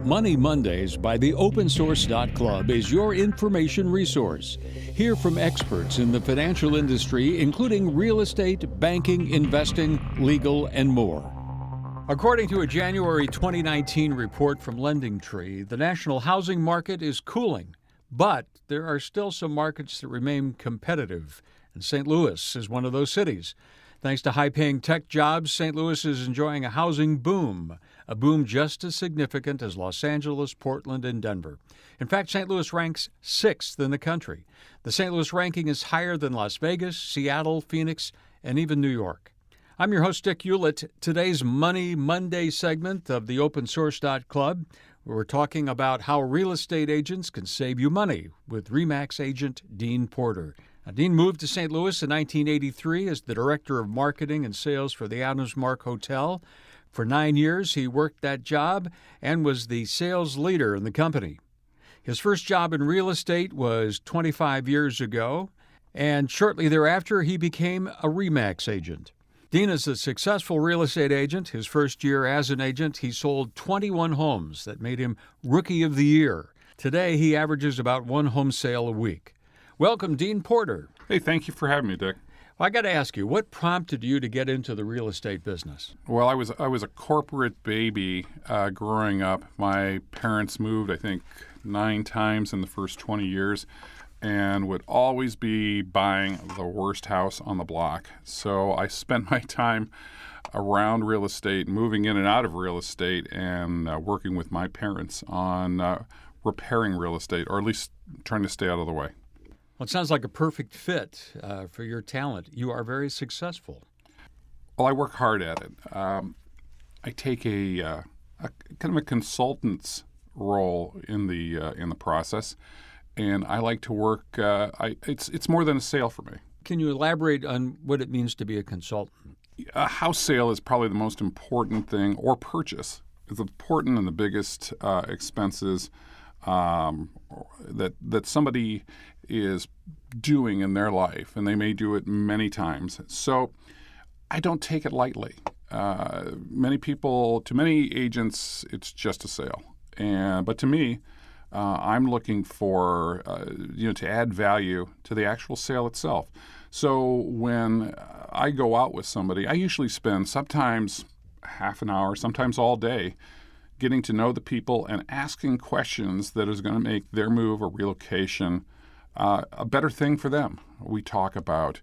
Money Mondays by the opensource.club is your information resource. Hear from experts in the financial industry, including real estate, banking, investing, legal, and more. According to a January 2019 report from LendingTree, the national housing market is cooling, but there are still some markets that remain competitive, and St. Louis is one of those cities. Thanks to high-paying tech jobs, St. Louis is enjoying a housing boom, a boom just as significant as Los Angeles, Portland, and Denver. In fact, St. Louis ranks 6th in the country. The St. Louis ranking is higher than Las Vegas, Seattle, Phoenix, and even New York. I'm your host, Dick Hewlett. Today's Money Monday segment of the opensource.club, where we're talking about how real estate agents can save you money with ReMax agent Dean Porter. Now, Dean moved to St. Louis in 1983 as the director of marketing and sales for the Adams Mark Hotel. For 9 years, he worked that job and was the sales leader in the company. His first job in real estate was 25 years ago, and shortly thereafter, he became a ReMax agent. Dean is a successful real estate agent. His first year as an agent, he sold 21 homes that made him Rookie of the Year. Today, he averages about one home sale a week. Welcome, Dean Porter. Hey, thank you for having me, Dick. Well, I got to ask you, what prompted you to get into the real estate business? Well, I was a corporate baby growing up. My parents moved, I think, 9 times in the first 20 years and would always be buying the worst house on the block. So I spent my time around real estate, moving in and out of real estate, and working with my parents on repairing real estate, or at least trying to stay out of the way. Well, it sounds like a perfect fit for your talent. You are very successful. Well, I work hard at it. I take a kind of a consultant's role in the process, and I like to work. It's more than a sale for me. Can you elaborate on what it means to be a consultant? A house sale is probably the most important thing, or purchase is important and the biggest expenses that somebody is doing in their life, and they may do it many times. So I don't take it lightly. To many agents, it's just a sale. But to me, I'm looking for to add value to the actual sale itself. So when I go out with somebody, I usually spend sometimes half an hour, sometimes all day, getting to know the people and asking questions that is going to make their move or relocation a better thing for them. We talk about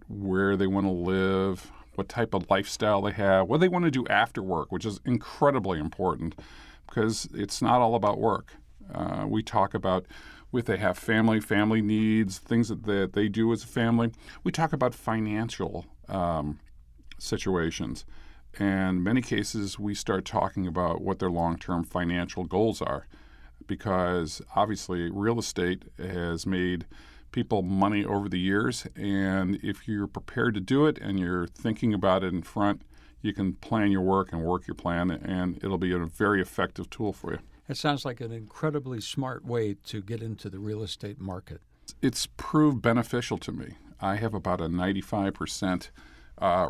where they want to live, what type of lifestyle they have, what they want to do after work, which is incredibly important because it's not all about work. We talk about if they have family needs, things that they do as a family. We talk about financial situations. And in many cases, we start talking about what their long-term financial goals are, because obviously real estate has made people money over the years, and if you're prepared to do it and you're thinking about it in front, you can plan your work and work your plan, and it'll be a very effective tool for you. It sounds like an incredibly smart way to get into the real estate market. It's proved beneficial to me. I have about a 95%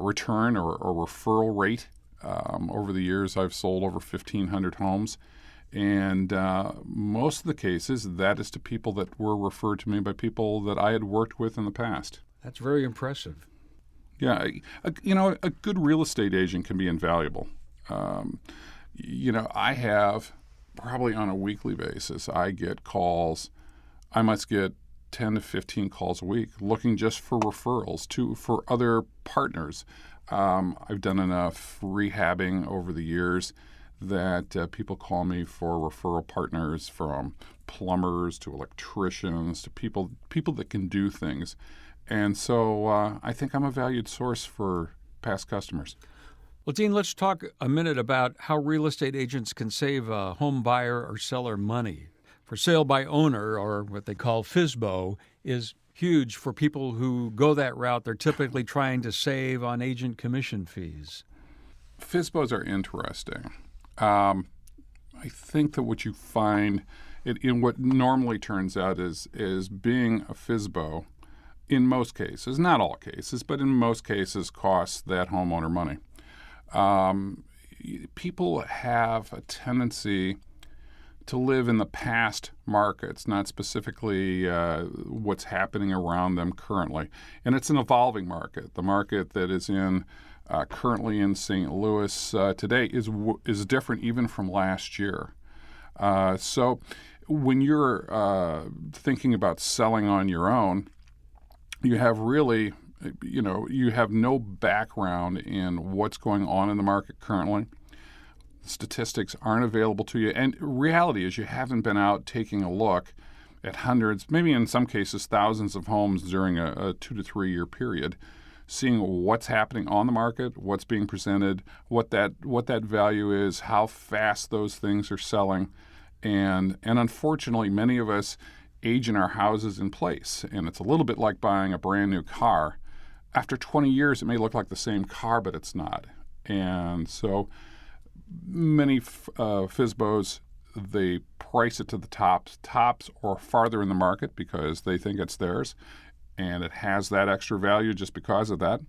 return or referral rate. Over the years, I've sold over 1,500 homes. And most of the cases, that is to people that were referred to me by people that I had worked with in the past. That's very impressive. Yeah, a good real estate agent can be invaluable. I have probably on a weekly basis, I get calls. I must get 10 to 15 calls a week looking just for referrals for other partners. I've done enough rehabbing over the years that people call me for referral partners, from plumbers to electricians to people that can do things. And so I think I'm a valued source for past customers. Well, Dean, let's talk a minute about how real estate agents can save a home buyer or seller money. For sale by owner, or what they call FSBO, is huge for people who go that route. They're typically trying to save on agent commission fees. FSBOs are interesting. I think that what you find in what normally turns out is being a FSBO, in most cases, not all cases, but in most cases, costs that homeowner money. people have a tendency to live in the past markets, not specifically what's happening around them currently. And it's an evolving market. The market that is currently in St. Louis today is different even from last year. So when you're thinking about selling on your own, you have no background in what's going on in the market currently. Statistics aren't available to you. And reality is you haven't been out taking a look at hundreds, maybe in some cases thousands of homes during a 2 to 3 year period, seeing what's happening on the market, what's being presented, what that value is, how fast those things are selling. And unfortunately, many of us age in our houses in place. And it's a little bit like buying a brand new car. After 20 years, it may look like the same car, but it's not. And so many FSBOs, they price it to the tops or farther in the market because they think it's theirs, and it has that extra value just because of that,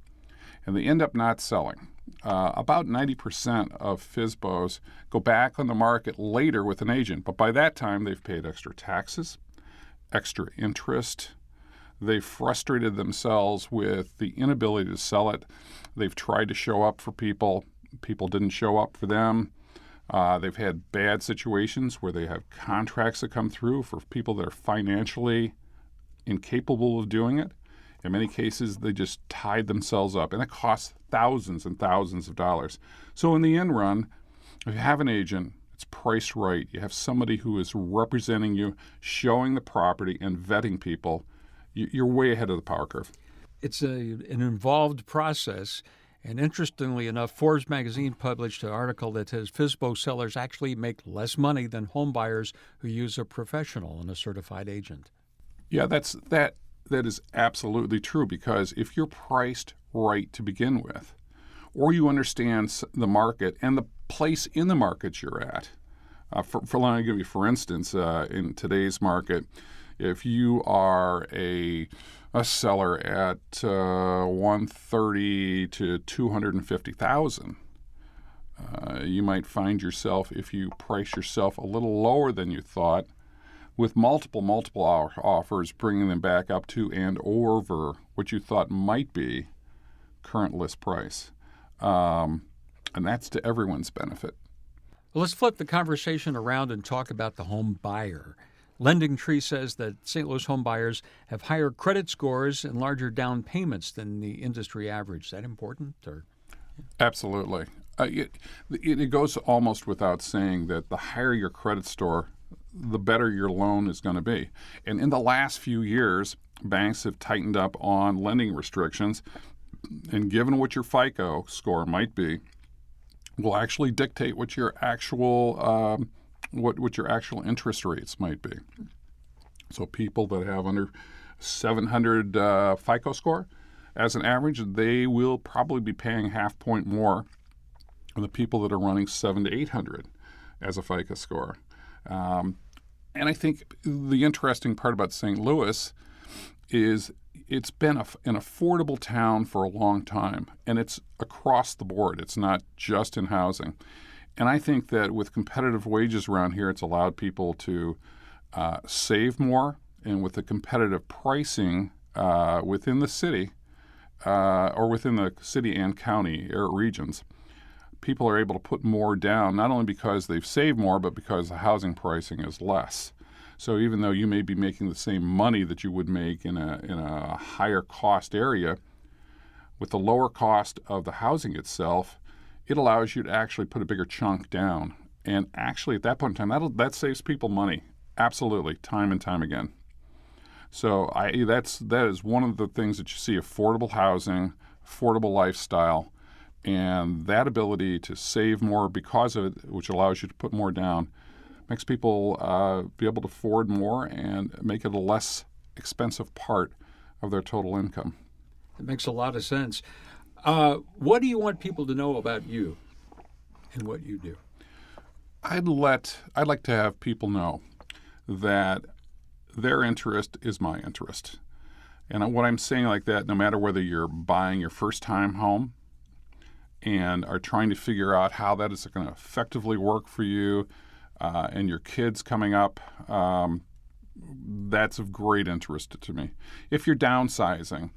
and they end up not selling. About 90% of FSBOs go back on the market later with an agent, but by that time they've paid extra taxes, extra interest. They've frustrated themselves with the inability to sell it. They've tried to show up for people. People didn't show up for them. They've had bad situations where they have contracts that come through for people that are financially incapable of doing it. In many cases, they just tied themselves up, and it costs thousands and thousands of dollars. So in the end run, if you have an agent, it's priced right. You have somebody who is representing you, showing the property, and vetting people. You're way ahead of the power curve. It's an involved process. And interestingly enough, Forbes magazine published an article that says FSBO sellers actually make less money than home buyers who use a professional and a certified agent. Yeah, that is absolutely true, because if you're priced right to begin with, or you understand the market and the place in the market you're at. Let me give you, for instance, in today's market, if you are a seller at 130 to 250,000, you might find yourself, if you price yourself a little lower than you thought, with multiple offers, bringing them back up to and over what you thought might be current list price. And that's to everyone's benefit. Well, let's flip the conversation around and talk about the home buyer. LendingTree says that St. Louis home buyers have higher credit scores and larger down payments than the industry average. Is that important? Absolutely. It goes almost without saying that the higher your credit score, the better your loan is going to be. And in the last few years, banks have tightened up on lending restrictions, and given what your FICO score might be, will actually dictate what your actual what your actual interest rates might be. So people that have under 700 FICO score, as an average, they will probably be paying half point more than the people that are running 700 to 800 as a FICO score. And I think the interesting part about St. Louis is it's been an affordable town for a long time, and it's across the board. It's not just in housing. And I think that with competitive wages around here, it's allowed people to save more, and with the competitive pricing within the city or within the city and county regions, people are able to put more down, not only because they've saved more, but because the housing pricing is less. So even though you may be making the same money that you would make in a higher cost area, with the lower cost of the housing itself, it allows you to actually put a bigger chunk down. And actually, at that point in time, that saves people money, absolutely, time and time again. So that is one of the things that you see: affordable housing, affordable lifestyle, and that ability to save more because of it, which allows you to put more down, makes people be able to afford more and make it a less expensive part of their total income. It makes a lot of sense. What do you want people to know about you and what you do? I'd like to have people know that their interest is my interest. And what I'm saying like that, no matter whether you're buying your first time home, and are trying to figure out how that is going to effectively work for you and your kids coming up, that's of great interest to me. If you're downsizing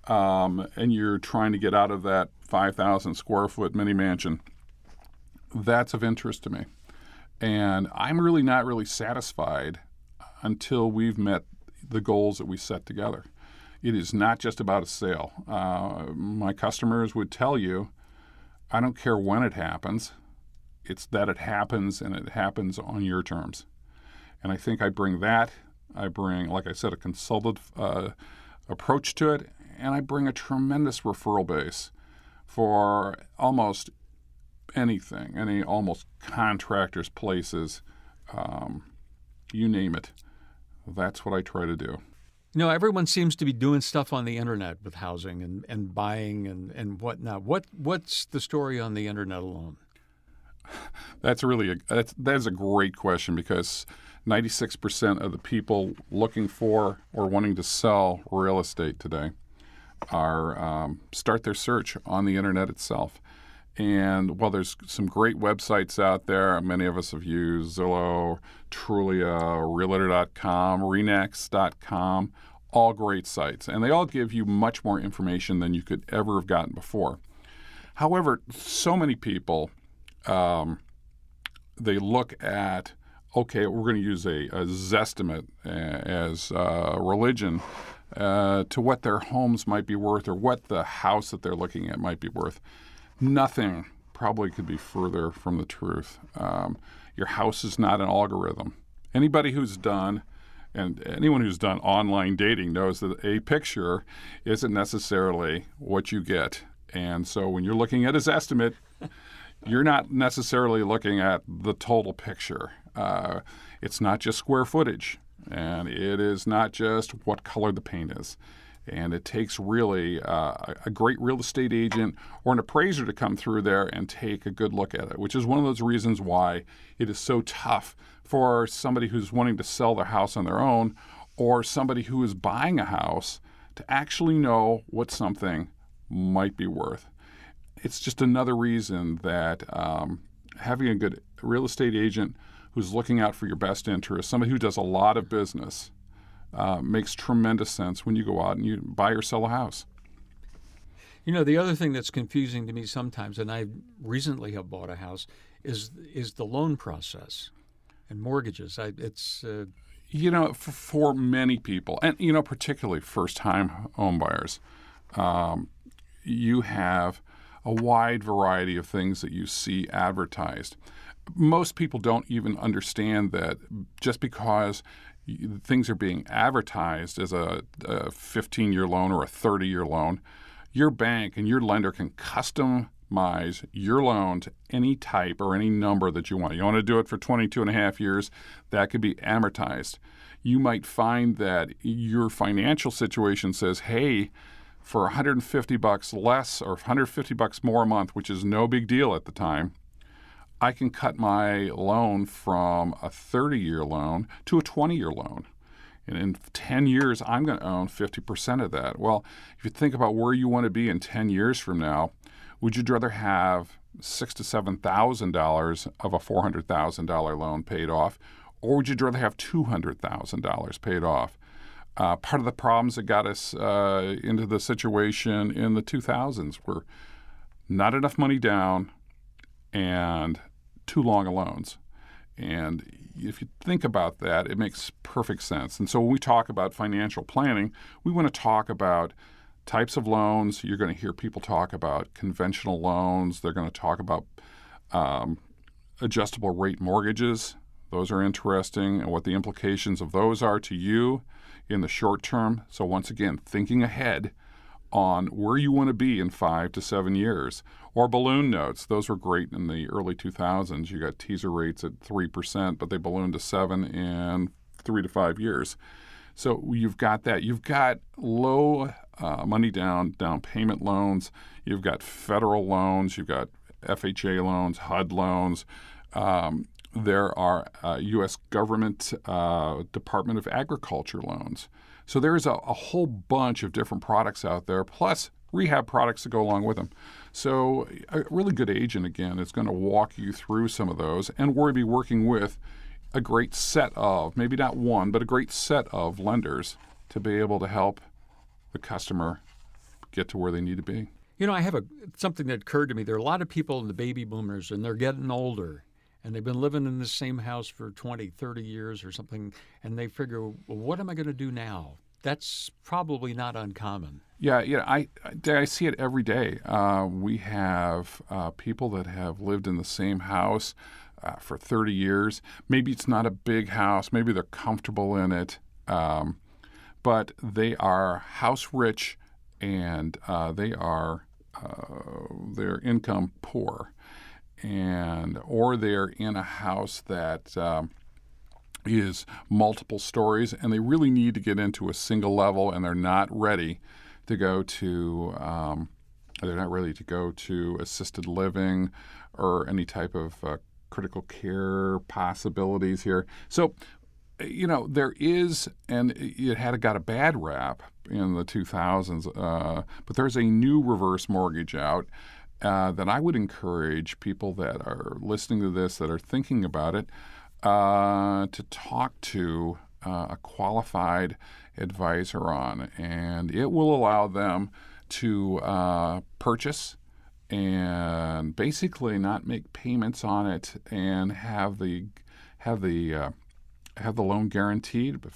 and you're trying to get out of that 5,000 square foot mini mansion, that's of interest to me. And I'm really not really satisfied until we've met the goals that we set together. It is not just about a sale. My customers would tell you, I don't care when it happens. It's that it happens, and it happens on your terms. And I think I bring that. I bring, like I said, a consultative approach to it, and I bring a tremendous referral base for almost anything, almost contractors, places, you name it. That's what I try to do. Everyone seems to be doing stuff on the internet with housing and buying and whatnot. What's the story on the internet alone? That's a great question, because 96% of the people looking for or wanting to sell real estate today are start their search on the internet itself. And while there's some great websites out there, many of us have used Zillow, Trulia, Realtor.com, ReMax.com, all great sites. And they all give you much more information than you could ever have gotten before. However, so many people, they look at, okay, we're going to use a Zestimate as religion to what their homes might be worth or what the house that they're looking at might be worth. Nothing probably could be further from the truth. Your house is not an algorithm. Anybody who's done, and anyone who's done online dating knows that a picture isn't necessarily what you get. And so when you're looking at his estimate, you're not necessarily looking at the total picture. It's not just square footage, and it is not just what color the paint is. And it takes really a great real estate agent or an appraiser to come through there and take a good look at it, which is one of those reasons why it is so tough for somebody who's wanting to sell their house on their own or somebody who is buying a house to actually know what something might be worth. It's just another reason that having a good real estate agent who's looking out for your best interest, somebody who does a lot of business, makes tremendous sense when you go out and you buy or sell a house. The other thing that's confusing to me sometimes, and I recently have bought a house, is the loan process and mortgages. For many people, and particularly first-time home buyers, you have a wide variety of things that you see advertised. Most people don't even understand that just because things are being advertised as a 15-year loan or a 30-year loan, your bank and your lender can customize your loan to any type or any number that you want. You want to do it for 22 and a half years, that could be amortized. You might find that your financial situation says, hey, for $150 less or $150 more a month, which is no big deal at the time, I can cut my loan from a 30-year loan to a 20-year loan. And in 10 years, I'm going to own 50% of that. Well, if you think about where you want to be in 10 years from now, would you rather have $6,000 to $7,000 of a $400,000 loan paid off, or would you rather have $200,000 paid off? Part of the problems that got us into the situation in the 2000s were not enough money down and too long of loans. And if you think about that, it makes perfect sense. And so when we talk about financial planning, we want to talk about types of loans. You're going to hear people talk about conventional loans. They're going to talk about adjustable rate mortgages. Those are interesting, and what the implications of those are to you in the short term. So once again, thinking ahead on where you want to be in 5 to 7 years. Or balloon notes. Those were great in the early 2000s. You got teaser rates at 3%, but they ballooned to 7 in 3 to 5 years. So you've got that. You've got low money down payment loans. You've got federal loans. You've got FHA loans, HUD loans. There are U.S. government Department of Agriculture loans. So there's a whole bunch of different products out there. Plus, rehab products that go along with them. So a really good agent, again, is going to walk you through some of those, and we'll be working with a great set of, maybe not one, but a great set of lenders to be able to help the customer get to where they need to be. You know, I have something that occurred to me. There are a lot of people in the baby boomers, and they're getting older, and they've been living in the same house for 20, 30 years or something, and they figure, well, what am I going to do now? That's probably not uncommon. Yeah, I see it every day. We have people that have lived in the same house for 30 years. Maybe it's not a big house. Maybe they're comfortable in it, but they are house rich, and they are their income poor, or they're in a house that is multiple stories, and they really need to get into a single level, and they're not ready to go to assisted living or any type of critical care possibilities here. So, there is, and it got a bad rap in the 2000s, but there's a new reverse mortgage out that I would encourage people that are listening to this, that are thinking about it, to talk to a qualified advisor on, and it will allow them to purchase and basically not make payments on it, and have the loan guaranteed by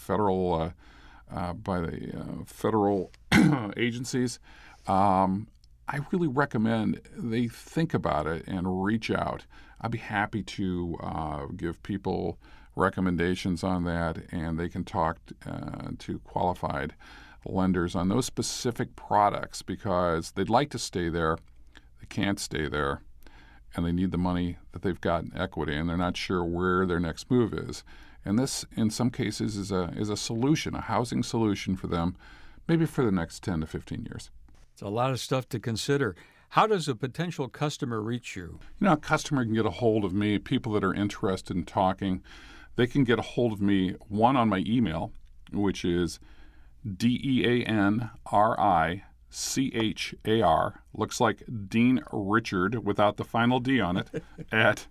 the federal agencies. I really recommend they think about it and reach out. I'd be happy to give people recommendations on that, and they can talk to qualified lenders on those specific products, because they'd like to stay there, they can't stay there, and they need the money that they've got in equity, and they're not sure where their next move is. And this, in some cases, is a solution, a housing solution for them, maybe for the next 10 to 15 years. It's a lot of stuff to consider. How does a potential customer reach you? A customer can get a hold of me. People that are interested in talking, they can get a hold of me, one, on my email, which is DEANRICHAR, looks like Dean Richard without the final D on it, at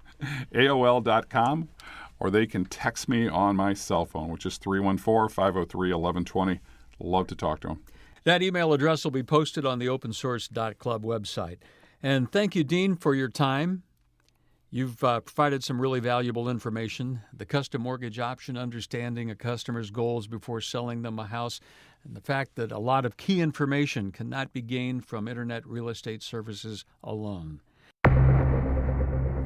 AOL.com, or they can text me on my cell phone, which is 314-503-1120. Love to talk to them. That email address will be posted on the opensource.club website. And thank you, Dean, for your time. You've provided some really valuable information. The custom mortgage option, understanding a customer's goals before selling them a house, and the fact that a lot of key information cannot be gained from internet real estate services alone.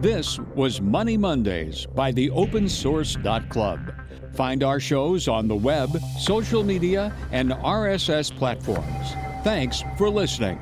This was Money Mondays by the opensource.club. Find our shows on the web, social media, and RSS platforms. Thanks for listening.